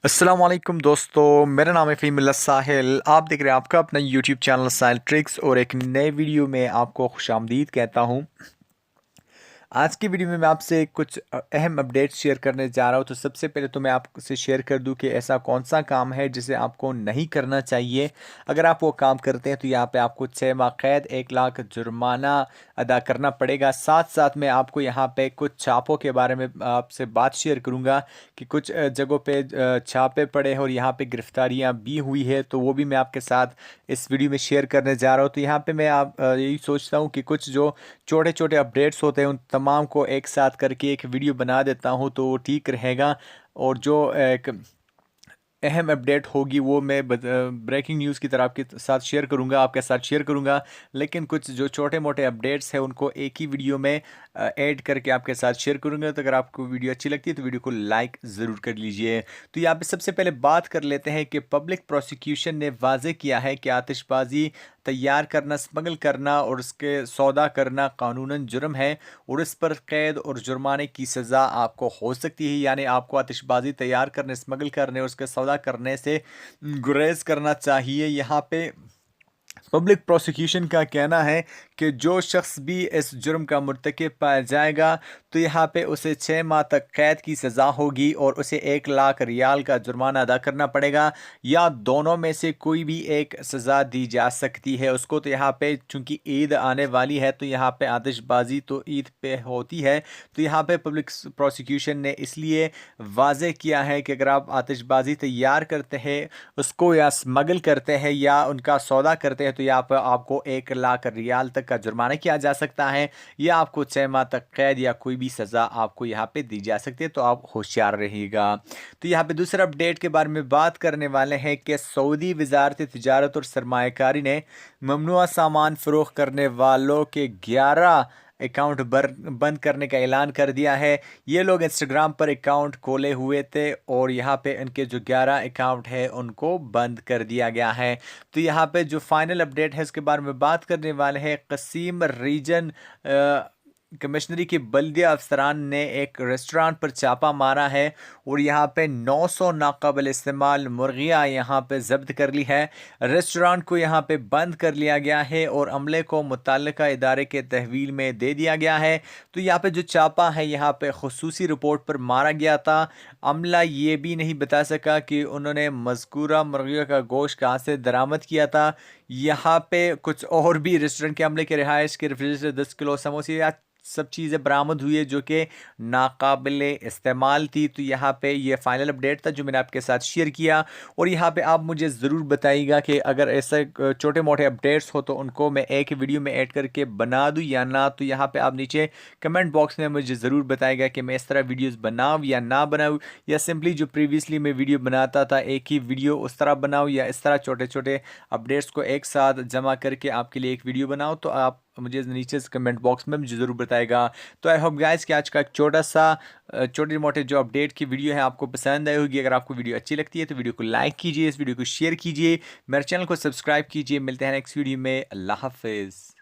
अस्सलाम वालेकुम दोस्तों, मेरा नाम है फ़हीमुल्लाह साहिल। आप देख रहे हैं आपका अपना यूट्यूब चैनल साहिल ट्रिक्स और एक नए वीडियो में आपको खुशामदीद कहता हूँ। आज की वीडियो में मैं आपसे कुछ अहम अपडेट्स शेयर करने जा रहा हूँ। तो सबसे पहले तो मैं आपसे शेयर कर दूँ कि ऐसा कौन सा काम है जिसे आपको नहीं करना चाहिए। अगर आप वो काम करते हैं तो यहाँ पे आपको 6 माह कैद, 1 लाख जुर्माना अदा करना पड़ेगा। साथ साथ मैं आपको यहाँ पे कुछ छापों के बारे में आपसे बात शेयर करूँगा कि कुछ जगहों पे छापे पड़े हैं और यहाँ पे गिरफ्तारियाँ भी हुई है, तो वो भी मैं आपके साथ इस वीडियो में शेयर करने जा रहा हूँ। तो यहाँ पे मैं यही सोचता हूँ कि कुछ जो छोटे छोटे अपडेट्स होते हैं उन तमाम को एक साथ करके एक वीडियो बना देता हूँ तो वो ठीक रहेगा। और जो एक अहम अपडेट होगी वो मैं ब्रेकिंग न्यूज़ की तरह आपके साथ शेयर करूंगा, आपके साथ शेयर करूंगा। लेकिन कुछ जो छोटे मोटे अपडेट्स हैं उनको एक ही वीडियो में ऐड करके आपके साथ शेयर करूंगा। तो अगर आपको वीडियो अच्छी लगती है तो वीडियो को लाइक ज़रूर कर लीजिए। तो यहाँ पे सबसे पहले बात कर लेते हैं कि पब्लिक प्रोसिक्यूशन ने वाजे किया है कि आतिशबाजी तैयार करना, स्मगल करना और उसके सौदा करना कानूनन जुर्म है और इस पर कैद और जुर्माने की सज़ा आपको हो सकती है। यानी आपको आतिशबाजी तैयार करने, स्मगल करने और उसके सौदा करने से गुरेज करना चाहिए। यहाँ पे पब्लिक प्रोसिक्यूशन का कहना है कि जो शख्स भी इस जुर्म का मुर्तकिब पाया जाएगा तो यहाँ पे उसे 6 माह तक कैद की सज़ा होगी और उसे 1 लाख रियाल का जुर्माना अदा करना पड़ेगा, या दोनों में से कोई भी एक सज़ा दी जा सकती है उसको। तो यहाँ पे चूंकि ईद आने वाली है तो यहाँ पे आतिशबाजी तो ईद पे होती है, तो यहाँ पे पब्लिक प्रोसिक्यूशन ने इसलिए वाजे किया है कि अगर आप आतिशबाजी तैयार करते हैं, उसको या स्मगल करते हैं या उनका सौदा करते हैं तो यहाँ पर आपको 1 लाख रियाल तक का जुर्माना किया जा सकता है, या आपको 6 माह तक कैद या कोई भी सज़ा आपको यहाँ पे दी जा सकती है। तो आप होशियार रहिएगा। तो यहाँ पे दूसरा अपडेट के बारे में बात करने वाले हैं कि सऊदी वजारत तिजारत और सरमायाकारी ने ममनुआ सामान फ़रोख्त करने वालों के 11 अकाउंट बंद करने का ऐलान कर दिया है। ये लोग इंस्टाग्राम पर अकाउंट खोले हुए थे और यहाँ पे इनके जो 11 अकाउंट है उनको बंद कर दिया गया है। तो यहाँ पे जो फाइनल अपडेट है उसके बारे में बात करने वाले हैं। कसीम रीजन कमिश्नरी के बल्दिया अफसरान ने एक रेस्टोरेंट पर छापा मारा है और यहाँ पे 900 नाकाबिल इस्तेमाल मुर्गियाँ यहाँ पे जब्त कर ली है। रेस्टोरेंट को यहाँ पे बंद कर लिया गया है और अमले को मुतल्लिका इदारे के तहवील में दे दिया गया है। तो यहाँ पे जो छापा है यहाँ पे खुसूसी रिपोर्ट पर मारा गया था। अमला ये भी नहीं बता सका कि उन्होंने मज़कूरा मुर्गियों का गोश्त कहाँ से दरामद किया था। यहाँ पे कुछ और भी रेस्टोरेंट के अमले के रिहाइश के रेफ्रिजरेटर 10 किलो समोसे या सब चीज़ें बरामद हुई है जो कि नाकाबिल इस्तेमाल थी। तो यहाँ पे ये फाइनल अपडेट था जो मैंने आपके साथ शेयर किया। और यहाँ पे आप मुझे ज़रूर बताइएगा कि अगर ऐसे छोटे मोटे अपडेट्स हो तो उनको मैं एक वीडियो में ऐड करके बना दूँ या ना। तो यहाँ पे आप नीचे कमेंट बॉक्स में मुझे ज़रूर बताइएगा कि मैं इस तरह वीडियोज़ बनाऊँ या ना बनाऊँ, या सिंपली जो प्रीवियसली मैं वीडियो बनाता था एक ही वीडियो उस तरह बनाऊँ, या इस तरह छोटे छोटे अपडेट्स को एक साथ जमा करके आपके लिए एक वीडियो बनाऊँ। तो आप मुझे नीचे कमेंट बॉक्स में मुझे ज़रूर बताएगा। तो आई होप गाइस कि आज का एक छोटा सा छोटे मोटे जो अपडेट की वीडियो है आपको पसंद आई होगी। अगर आपको वीडियो अच्छी लगती है तो वीडियो को लाइक कीजिए, इस वीडियो को शेयर कीजिए, मेरे चैनल को सब्सक्राइब कीजिए। मिलते हैं नेक्स्ट वीडियो में। अल्लाह हाफिज़।